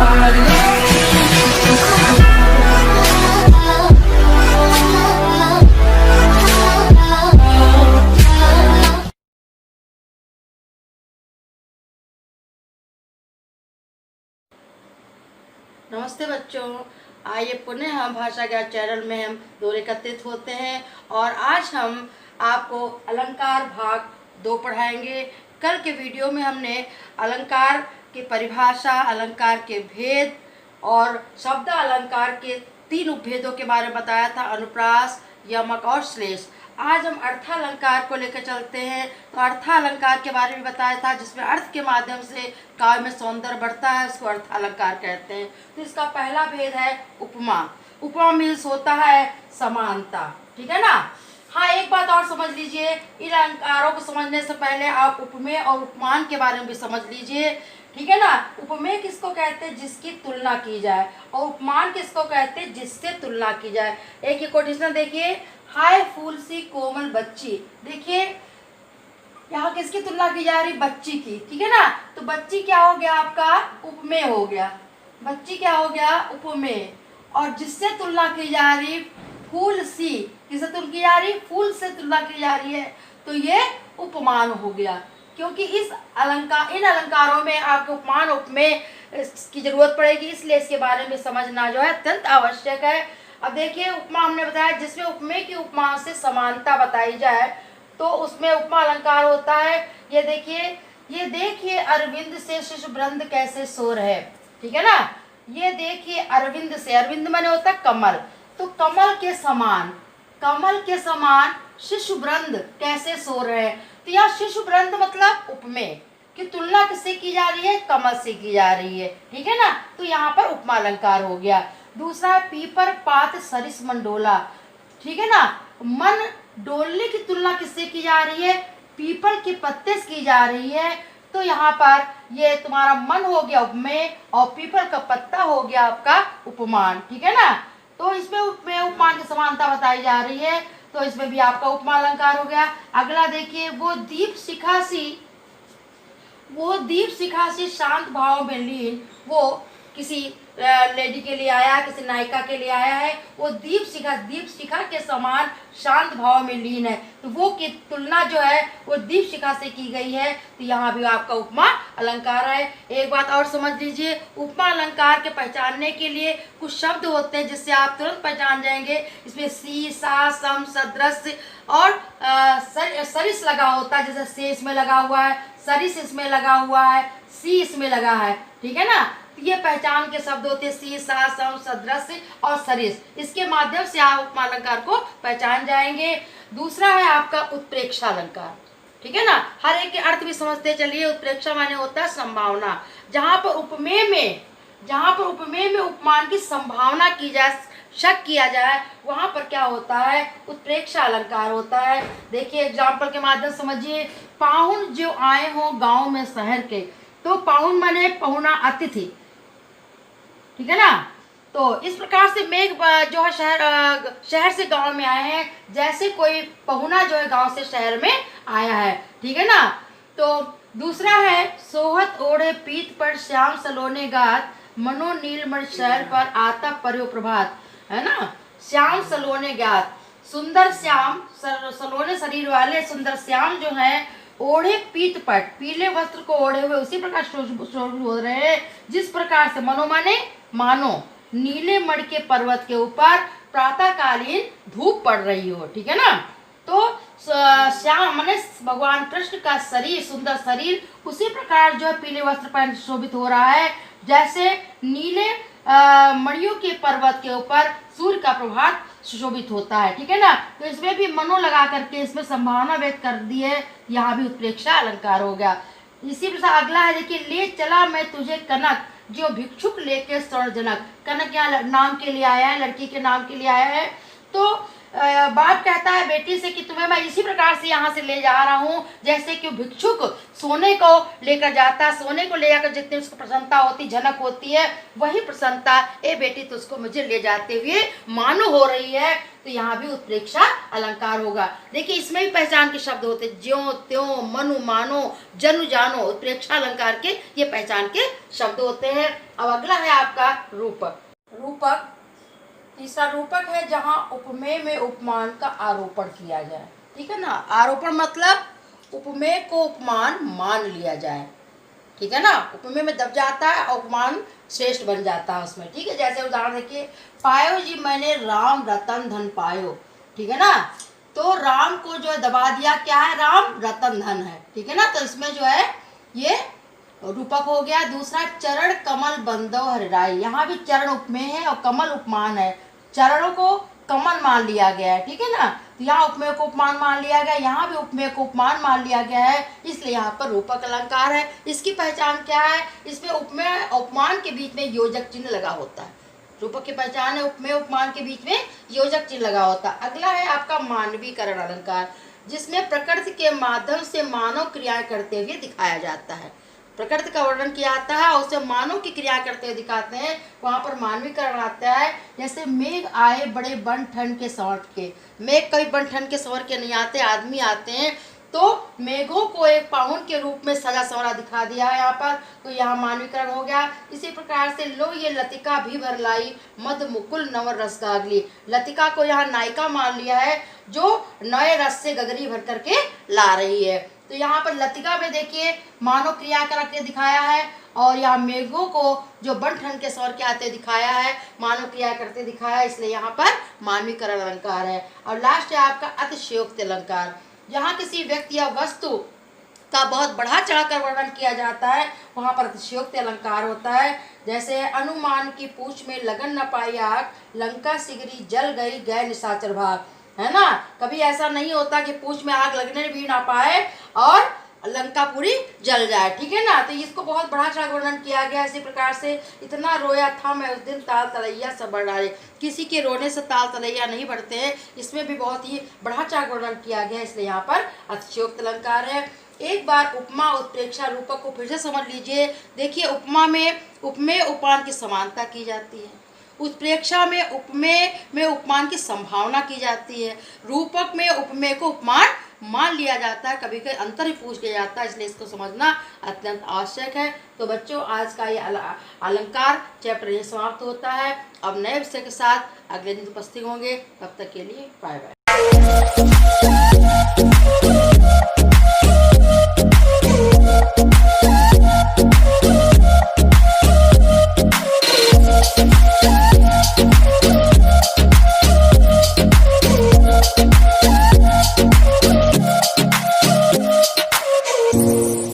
नमस्ते बच्चों, आइए पुनः हम भाषा ज्ञान चैनल में हम दोहरे एकत्रित होते हैं और आज हम आपको अलंकार भाग 2 पढ़ाएंगे। कल के वीडियो में हमने अलंकार की परिभाषा, अलंकार के भेद और शब्द अलंकार के 3 उपभेदों के बारे में बताया था, अनुप्रास, यमक और श्लेष। आज हम अर्थालंकार को लेकर चलते हैं। तो अर्थालंकार के बारे में बताया था, जिसमें अर्थ के माध्यम से काव्य में सौंदर्य बढ़ता है, उसको अर्थालंकार कहते हैं। तो इसका पहला भेद है उपमा। उपमा मीन्स होता है समानता, ठीक है ना। हाँ, एक बात और समझ लीजिए, इन अलंकारों को समझने से पहले आप उपमेय और उपमान के बारे में भी समझ लीजिए, ठीक है ना। उपमेय किसको कहते हैं? जिसकी तुलना की जाए। और उपमान किसको कहते हैं? जिससे तुलना की जाए। एक ये कोटेशन देखिए, हाय फूल सी कोमल बच्ची। देखिए यहाँ किसकी तुलना की जा रही? बच्ची की, ठीक है ना। तो बच्ची क्या हो गया? आपका उपमेय हो गया। बच्ची क्या हो गया? उपमेय। और जिससे तुलना की जा रही फूल सी, किससे तुलना की जा रही? फूल से तुलना की जा रही है, तो ये उपमान हो गया। क्योंकि इन अलंकारों में आपको उपमान उपमेय की जरूरत पड़ेगी, इसलिए इसके बारे में समझना जो है अत्यंत आवश्यक है। अब देखिए, उपमा हमने बताया जिसमें उपमेय की उपमा से समानता बताई जाए, तो उसमें उपमा अलंकार होता है। ये देखिए अरविंद से शिशुवृंद कैसे सो रहे, ठीक है ना। ये देखिए अरविंद से, अरविंद माने होता है कमल, तो कमल के समान शिशुवृंद कैसे सो रहे हैं। तो यहाँ शिशुवृंद मतलब उपमेय की तुलना किससे की जा रही है? कमल से की जा रही है, ठीक है ना। तो यहाँ पर उपमा अलंकार हो गया। दूसरा है पीपर पात सरिस मन डोला, ठीक है ना। मन डोलने की तुलना किससे की जा रही है? पीपल के पत्ते से की जा रही है। तो यहाँ पर ये तुम्हारा मन हो गया उपमेय और पीपल का पत्ता हो गया आपका उपमान, ठीक है ना। तो इसमें उपमेय उपमान की समानता बताई जा रही है, तो इसमें भी आपका उपमा अलंकार हो गया। अगला देखिए, वो दीप शिखा सी शांत भाव में लीन, वो किसी लेडी के लिए आया, किसी नायिका के लिए आया है। वो दीप शिखा के समान शांत भाव में लीन है, तो वो की तुलना जो है वो दीप शिखा से की गई है। तो यहाँ भी आपका उपमा अलंकार है। एक बात और समझ लीजिए, उपमा अलंकार के पहचानने के लिए कुछ शब्द होते हैं जिससे आप तुरंत पहचान जाएंगे। इसमें सी, सा, सम, सदृश और सरिस लगा होता है। जैसे से इसमें लगा हुआ है, सरिस इसमें लगा हुआ है, सी इसमें लगा है, ठीक है ना। ये पहचान के शब्द होते हैं, सी, सा, सम, सदृश और सरिस। इसके माध्यम से आप उपमा अलंकार को पहचान जाएंगे। दूसरा है आपका उत्प्रेक्षा अलंकार, ठीक है ना। हर एक के अर्थ भी समझते चलिए। उत्प्रेक्षा माने होता है संभावना। जहां पर उपमेय में उपमान की संभावना की जाए, शक किया जाए, वहां पर क्या होता है? उत्प्रेक्षा अलंकार होता है। देखिए एग्जाम्पल के माध्यम समझिए, पाहुन जो आए हो गांव में शहर के, तो पाहुन माने पहुना, अतिथि, ठीक है ना। तो इस प्रकार से मेघ जो है शहर से गांव में आए हैं, जैसे कोई पहुना जो है गांव से शहर में आया है, ठीक है ना। तो दूसरा है सोहत ओढ़े पीत पर श्याम सलोने गात, मनो नीलमण शहर पर आता पर्यो प्रभात, है ना। श्याम सलोने गात, सुंदर श्याम, सलोने शरीर वाले सुंदर श्याम जो है ओढ़े पीत पट, पीले वस्त्र को ओढ़े हुए उसी प्रकार शोभित हो रहे हैं जिस प्रकार से मनो मानो नीले मण के पर्वत के ऊपर प्रातःकालीन धूप पड़ रही हो, ठीक है ना। तो श्याम माने भगवान कृष्ण का शरीर, सुंदर शरीर उसी प्रकार जो है पीले वस्त्र पहन शोभित हो रहा है, जैसे नीले मणियों के पर्वत के ऊपर सूर्य का प्रभात सुशोभित होता है, ठीक है ना। तो इसमें भी मनो लगा करके इसमें संभावना व्यक्त कर दी है। यहाँ भी उत्प्रेक्षा अलंकार हो गया। इसी प्रकार अगला है, देखिए, ले चला मैं तुझे कनक, जो भिक्षुक लेके स्वर्ण जनक। कनक यहाँ नाम के लिए आया है, लड़की के नाम के लिए आया है। तो बाप कहता है बेटी से कि तुम्हें मैं इसी प्रकार से यहाँ से ले जा रहा हूँ जैसे कि भिक्षुक सोने को लेकर जाता है, सोने को ले जाकर जितनी उसको प्रसन्नता होती, झनक होती है, वही प्रसन्नता ए बेटी तो उसको मुझे ले जाते हुए मानो हो रही है। तो यहाँ भी उत्प्रेक्षा अलंकार होगा। देखिए इसमें भी पहचान के शब्द होते, ज्यों त्यों, मनु मानो, जनु जानो, उत्प्रेक्षा अलंकार के ये पहचान के शब्द होते हैं। अब अगला है आपका रूपक। रूपक तीसरा रूपक है जहाँ उपमेय में उपमान का आरोपण किया जाए। ठीक है ना, आरोपण मतलब उपमेय को उपमान मान लिया जाए। ठीक है ना, उपमेय में दब जाता है, उपमान श्रेष्ठ बन जाता है उसमें। ठीक है, जैसे उदाहरण देखिए, पायो जी मैंने राम रतन धन पायो। ठीक है ना, तो राम को जो है दबा दिया, क्या है, राम रतन धन है। ठीक है ना, तो इसमें जो है ये रूपक हो गया। दूसरा चरण कमल बंदो हरिराई, यहाँ भी चरण उपमेय है और कमल उपमान है। चरणों को कमल मान लिया गया है। ठीक है ना, तो यहाँ उपमेय को उपमान मान लिया गया, यहाँ भी उपमेय को उपमान मान लिया गया है, इसलिए यहाँ पर रूपक अलंकार है। इसकी पहचान क्या है, इसमें उपमेय उपमान के बीच में योजक चिन्ह लगा होता है। रूपक की पहचान है उपमेय उपमान के बीच में योजक चिन्ह लगा होता है। अगला है आपका मानवीकरण अलंकार, जिसमें प्रकृति के माध्यम से मानव क्रियाएं करते हुए दिखाया जाता है। प्रकृति का वर्णन किया जाता है और उसे मानव की क्रिया करते हुए दिखाते हैं, वहाँ पर मानवीकरण आता है। जैसे मेघ आए बड़े बन ठंड के संवर के, मेघ कभी बन ठंड के संवर के नहीं आते, आदमी आते हैं, तो मेघों को एक पाहुन के रूप में सजा संवरा दिखा दिया है यहाँ पर, तो यहाँ मानवीकरण हो गया। इसी प्रकार से लो ये लतिका भी भर लाई मद मुकुल नवर रस गागली, लतिका को यहाँ नायिका मान लिया है जो नए रस से गगरी भर करके ला रही है। तो यहाँ पर लतिका में देखिए मानव क्रिया करके दिखाया है, और यहाँ मेघों को जो बन ठंड के सौर के आते दिखाया है, मानव क्रिया करते दिखाया है, इसलिए यहाँ पर मानवीकरण अलंकार है। और लास्ट है आपका अतिशयोक्ति अलंकार, जहाँ किसी व्यक्ति या वस्तु का बहुत बढ़ा चढ़ाकर वर्णन किया जाता है, वहाँ पर अतिशयोक्ति अलंकार होता है। जैसे अनुमान की पूछ में लगन न पाई आग, लंका सिगरी जल गई गए निशाचर भाग, है ना। कभी ऐसा नहीं होता कि पूछ में आग लगने भी ना पाए और लंका पूरी जल जाए। ठीक है ना, तो इसको बहुत बड़ा चढ़ा वर्णन किया गया। इसी प्रकार से इतना रोया था मैं उस दिन ताल तलैया सब बढ़ डाले, किसी के रोने से ताल तलैया नहीं बढ़ते हैं, इसमें भी बहुत ही बड़ा चढ़ा वर्णन किया गया, इसलिए यहाँ पर अतिशयोक्ति अलंकार है। एक बार उपमा उत्प्रेक्षा रूपक को फिर से समझ लीजिए। देखिए उपमा में उपमेय उपमान की समानता की जाती है, उत्प्रेक्षा में उपमेय में उपमान की संभावना की जाती है, रूपक में उपमेय को उपमान मान लिया जाता है, कभी कभी अंतर ही पूछ लिया जाता है, इसलिए इसको समझना अत्यंत आवश्यक है। तो बच्चों आज का ये अलंकार चैप्टर ये समाप्त होता है। अब नए विषय के साथ अगले दिन उपस्थित होंगे, तब तक के लिए बाय बाय।